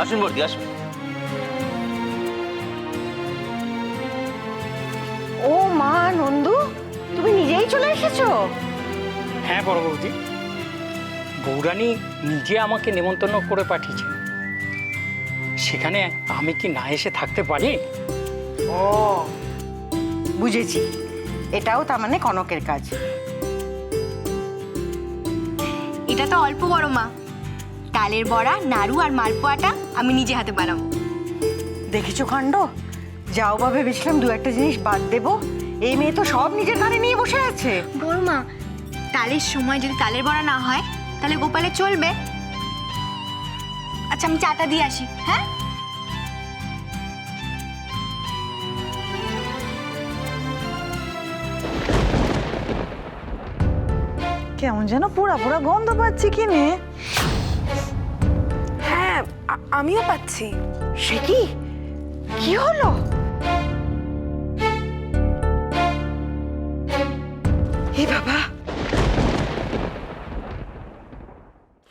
আসুন বর্দি, আসুন। ও মা নন্দু, তুমি নিজেই চলে এসেছো? হ্যাঁ বড় বৌদি, বৌরানী নিজে আমাকে নেমন্তন্ন করে পাঠিয়েছে। সেখানে আমি কি না এসে থাকতে পারি? ও বুঝেছি, এটাও তার মানে কনকের কাজ। এটা তো অল্প বড় মা, তালের বড়া, নাড়ু আর মালপোয়াটা আমি নিজে হাতে বানাবো। দেখেছো কাণ্ড, যাও বা ভেবেছিলাম দু একটা জিনিস বাদ দেবো, এই মেয়ে তো সব নিজের ঘাড়ে নিয়ে বসে আছে। বড় মা, তালের সময় যদি তালের বড়া না হয় তাহলে গোপালে চলবে? আচ্ছা আমি চাটা দিয়ে আসি। হ্যাঁ কেমন যেন পোড়া পোড়া গন্ধ পাচ্ছি কিনে। হ্যাঁ আমিও পাচ্ছি। সে কি, কি হলো? এ বাবা,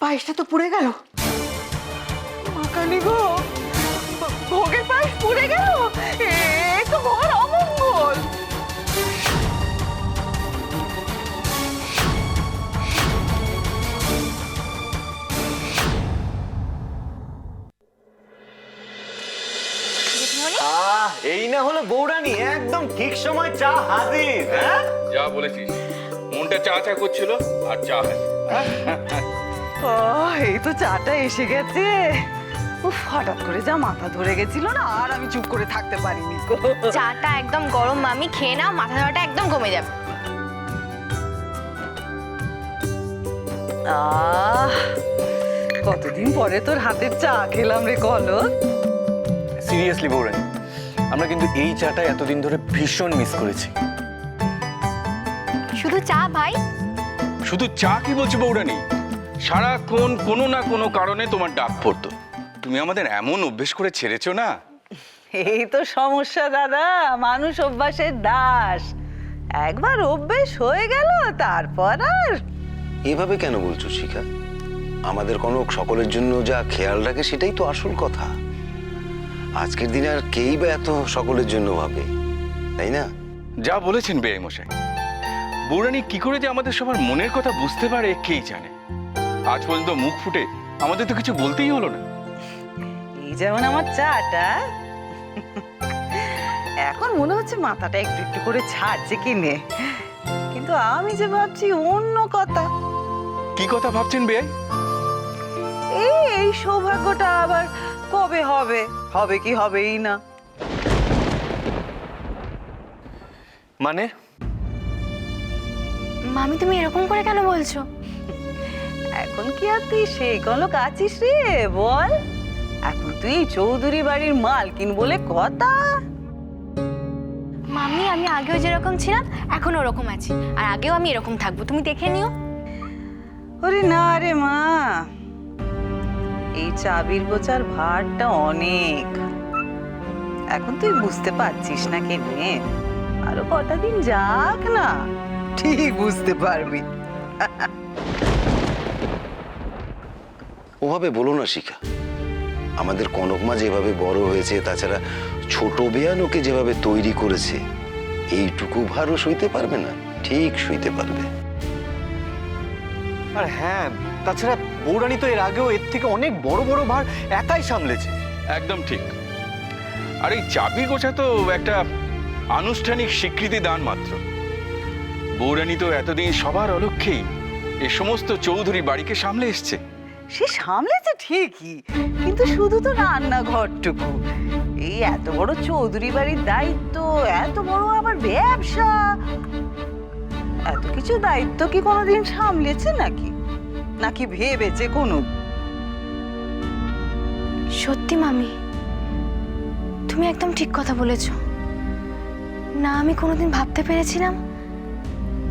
পায়েসটা তো পুড়ে গেল। মা কালী গো, ভোগের পায়েস পুড়ে গেল, এ তো বড় অমঙ্গল। এই না হলো বৌরানী, একদম ঠিক সময় চা হাজির। হ্যাঁ, যা বলেছিস, মনটা চা চা করছিল আর চা হাজির। ও এই তো চাটা এসে গেছে। উফ, হঠাৎ করে যা মাথা ধরে গেছিল না, আর আমি চুপ করে থাকতে পারিনি গো। চাটা একদম গরম, মামি খেয়ে নাও, মাথা ধরাটা একদম কমে যাবে। আহ, কতদিন পরে তোর হাতের চা খেলাম রে কনক। সিরিয়াসলি বৌরানী, আমরা কিন্তু এই চাটা এতদিন ধরে ভীষণ মিস করেছি। শুধু চা ভাই? শুধু চা কি বলছো বৌরানী, সারাক্ষণ কোনো না কোনো কারণে তোমার ডাক পড়তো। তুমি আমাদের এমন অভ্যেস করে ছেড়েছো না। এই তো সমস্যা দাদা, মানুষ অভ্যাসের দাস। একবার অভ্যেস হয়ে গেল তারপর আর। এভাবে কেন বলছো শিখা? আমাদের কনক সকলের জন্য যা খেয়াল রাখে সেটাই তো আসল কথা। আজকের দিনে আর কেই বা এত সকলের জন্য ভাবে, তাই না? যা বলেছেন বেআই মশাই, বৌরানী কি করে যে আমাদের সবার মনের কথা বুঝতে পারে কেই জানে। আজ পর্যন্ত মুখ ফুটে আমাদের তো কিছু বলতেই হলো না। এই যেমন আমার চাটা, এখন মনে হচ্ছে মাথাটা একটু একটু করে ছাড়ছে কিনে, কিন্তু আমি যে ভাবছি অন্য কথা। কি কথা ভাবছেন বেআই? এই সৌভাগ্যটা আবার কবে হবে, হবে কি হবেই না। মানে মামি তুমি এরকম করে কেন বলছো? এখন কি আর তুই সেই কনক আছিস রে বল? এখন তুই চৌধুরী বাড়ির মালকিন বলে কথা। মামি আমি আগেও যেরকম ছিলাম এখনো ওরকম আছি, আর আগেও আমি এরকম থাকবো, তুমি দেখে নিও। ওরে না রে মা, এই চাবির গোছার ভারটা অনেক। এখন তুই বুঝতে পারছিস না কেনে, আরো কটা দিন যাক না, ঠিক বুঝতে পারবি। ওভাবে বলো না শিখা। আমাদের কনক মা যেভাবে বড় হয়েছে, তাছাড়া ছোট বেয়ান ওকে যেভাবে তৈরি করেছে, এইটুকু ভারও সইতে পারবে না? ঠিক সইতে পারবে। আর হ্যাঁ, তাছাড়া বৌরানী তো এর আগেও এর থেকে অনেক বড় বড় ভার একাই সামলেছে। একদম ঠিক। আর এই চাবি গোছা তো একটা আনুষ্ঠানিক স্বীকৃতি দান মাত্র। বৌরানী তো এতদিন সবার অলক্ষ্যেই এ সমস্ত চৌধুরী বাড়িকে সামলে এসছে। সে সামলেছে ঠিকই, কিন্তু শুধু তো রান্নাঘরটুকু। এই এত বড় চৌধুরী বাড়ির দায়িত্ব, এত বড় আবার ব্যবসা, এত কিছু দায়িত্ব কি কোনোদিন সামলেছে নাকি? নাকি ভেবেছে কোনো? সত্যি মামি, তুমি একদম ঠিক কথা বলেছো। না আমি কোনোদিন ভাবতে পেরেছিলাম,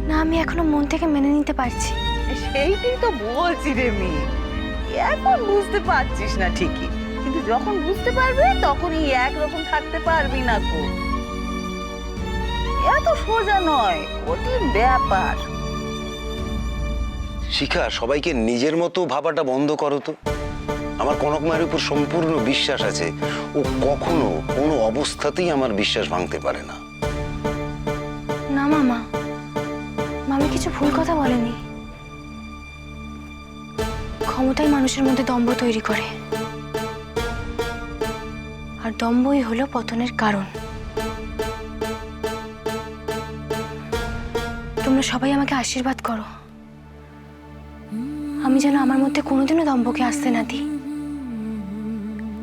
না আমি এখনো মন থেকে মেনে নিতে পারছি। সেইটাই তো বলছি রে মেয়ে, এখন বুঝতে পারছিস না ঠিকই, কিন্তু যখন বুঝতে পারবে তখনই একরকম থাকতে পারবি না কো। এত সোজা নয়, কঠিন ব্যাপার। শিখা, সবাইকে নিজের মতো ভাবাটা বন্ধ করো তো। আমার কনক মায়ের উপর সম্পূর্ণ বিশ্বাস আছে। ও কখনো কোনো অবস্থাতেই আমার বিশ্বাস ভাঙতে পারে না। না মামা, মামি কিছু ভুল কথা বলেনি। ক্ষমতাই মানুষের মধ্যে দম্ভ তৈরি করে, আর দম্ভই হলো পতনের কারণ। তোমরা সবাই আমাকে আশীর্বাদ করো, আমি যেন আমার মধ্যে কোনোদিনও দম্ভকে আসতে না দিই।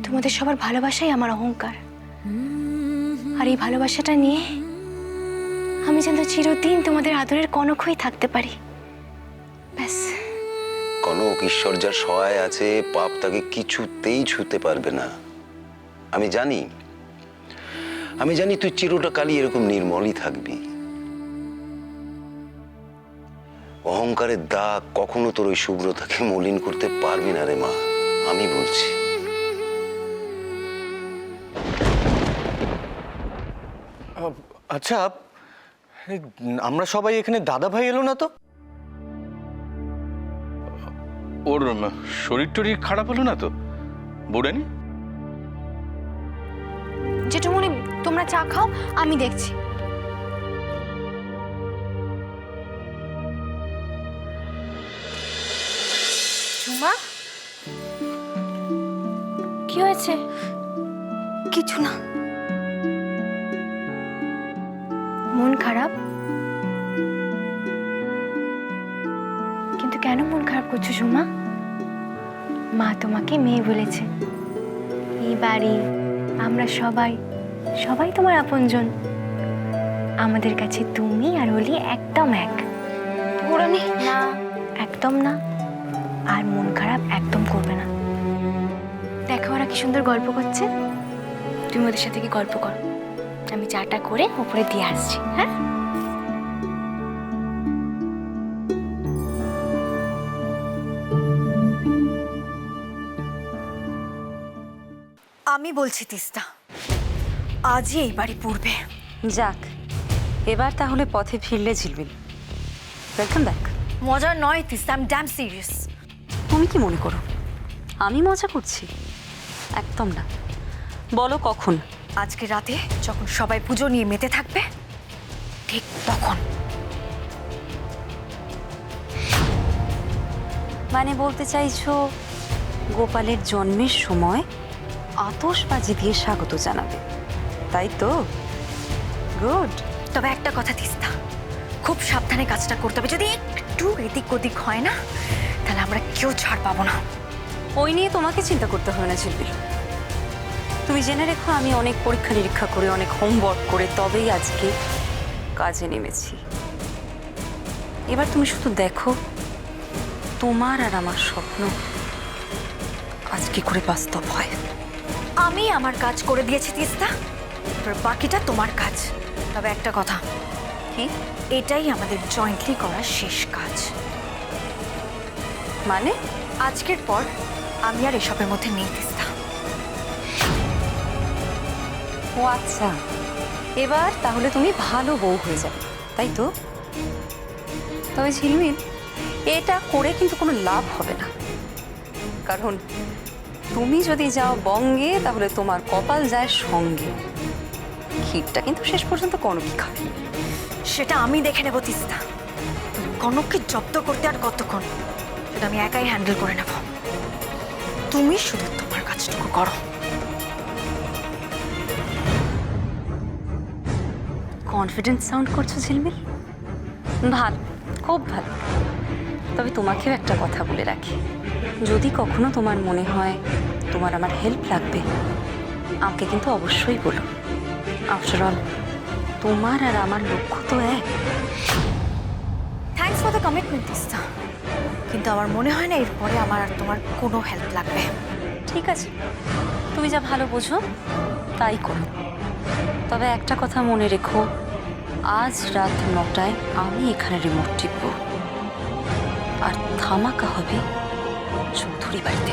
তোমাদের সবার ভালোবাসাই আমার অহংকার, আর এই ভালোবাসাটা নিয়ে আমি যেন চিরদিন তোমাদের আদরের কনক হয়ে থাকতে পারি। ব্যাস। কনক, ঈশ্বর যার সহায় আছে, পাপ তাকে কিছুতেই ছুঁতে পারবে না। আমি জানি তুই চিরটা কালই এরকম নির্মলই থাকবি। অহংকারের দাগ কখনো তোর ওই শুভ্রতাকে মলিন করতে পারবি না রে মা, আমি বলছি। আচ্ছা, এই আমরা সবাই এখানে, দাদা ভাই এলো না তো? ওর শরীর টরীর খারাপ হলো না তো বৌরানী? জেঠুমনি, তোমরা চা খাও, আমি দেখছি। ঝুমা, কি হয়েছে? কিছু না। মন খারাপ? কিন্তু কেন মন খারাপ করছো ঝুমা? মা তোমাকে মেয়ে বলেছে। এই বাড়ি, আমরা সবাই সবাই তোমার আপনজন। আমাদের কাছে তুমি আর অলি একদম এক। পুরানি না, একদম না। আর মন খারাপ একদম করবে না। দেখো ওরা কি সুন্দর গল্প করছে, তুমি ওদের সাথে কি গল্প করো। আমি চাটা করে উপরে দিয়ে আসছি। হ্যাঁ, আমি বলছি তিস্তা, আজই এই বাড়ি পড়বে। যাক, এবার তাহলে পথে ফিরলে ঝিলমিল। Welcome back. মজা নয় Teesta, I am damn serious. তুমি কি মনে করো আমি মজা করছি? একদম না। বলো কখন? আজকে রাতে যখন সবাই পুজো নিয়ে মেতে থাকবে, ঠিক তখন। মানে বলতে চাইছো গোপালের জন্মের সময় আতশবাজি দিয়ে স্বাগত জানাবে, তাই তো? গুড। তবে একটা কথা তিস্তা, খুব সাবধানে কাজটা করতে হবে। যদি একটু এদিক ওদিক হয় না, তাহলে আমরা কেউ ছাড় পাবো না। ওই নিয়ে তোমাকে চিন্তা করতে হবে না ঝিলমিল। তুমি জেনে রেখো, আমি অনেক পরীক্ষা নিরীক্ষা করে, অনেক হোমওয়ার্ক করে তবেই আজকে কাজে নেমেছি। এবার তুমি শুধু দেখো তোমার আর আমার স্বপ্ন আজ কি করে বাস্তব হয়। আমি আমার কাজ করে দিয়েছি তিস্তা, এবার বাকিটা তোমার কাজ। তবে একটা কথা, কি? এটাই আমাদের জয়েন্টলি করা শেষ কাজ। মানে? আজকের পর আমি আর এসবের মধ্যে নেই তিস্তা। ও আচ্ছা, এবার তাহলে তুমি ভালো বউ হয়ে যাবে, তাই তো? তবে ঝিলমিল, এটা করে কিন্তু কোনো লাভ হবে না। কারণ তুমি যদি যাও বঙ্গে, তাহলে তোমার কপাল যায় সঙ্গে। ক্ষীরটা কিন্তু শেষ পর্যন্ত কনকই খাবে। সেটা আমি দেখে নেব তিস্তা। কনককে জব্দ করতে আর কতক্ষণ, সেটা আমি একাই হ্যান্ডেল করে নেব। তুমি শুধু তোমার কাজটুকু করো। কনফিডেন্স সাউন্ড করছো ঝিলমিল, ভালো, খুব ভালো। তবে তোমাকেও একটা কথা বলে রাখি, যদি কখনো তোমার মনে হয় তোমার আমার হেল্প লাগবে, আমাকে কিন্তু অবশ্যই বলো। আফটার অল তোমার আর আমার লক্ষ্য তো এক। Thanks for the commitment Teesta, কিন্তু আমার মনে হয় না এরপরে আমার আর তোমার কোনো হেল্প লাগবে। ঠিক আছে, তুমি যা ভালো বোঝো তাই করো। তবে একটা কথা মনে রেখো, আজ রাত 9টায় আমি এখানে রিমোট টিপব, আর ধামাকা হবে চৌধুরী বাড়িতে।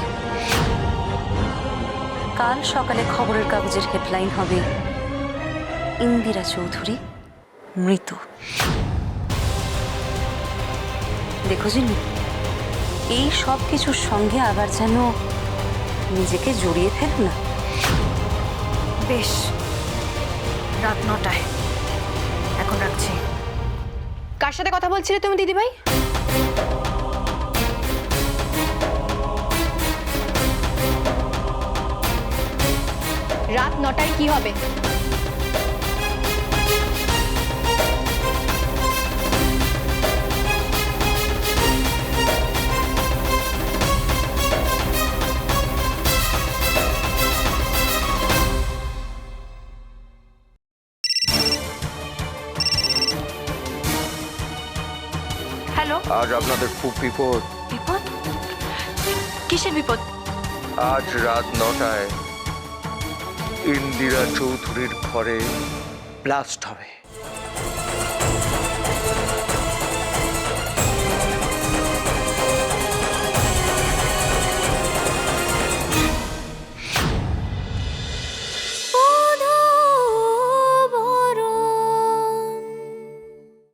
কাল সকালে খবরের কাগজের হেডলাইন হবে ইন্দিরা চৌধুরী মৃত। দেখো জিনি, এই সব কিছুর সঙ্গে আবার যেন নিজেকে জড়িয়ে ফেলো না। বেশ, রাত 9টায়। এখন রাখছি। কার সাথে কথা বলছিলে তুমি দিদিভাই? রাত 9টায় কি হবে? হ্যালো, আজ আপনাদের খুব বিপদ। বিপদ? কিসের বিপদ? আজ রাত 9টায় ইন্দিরা চৌধুরীর ঘরে ব্লাস্ট হবে।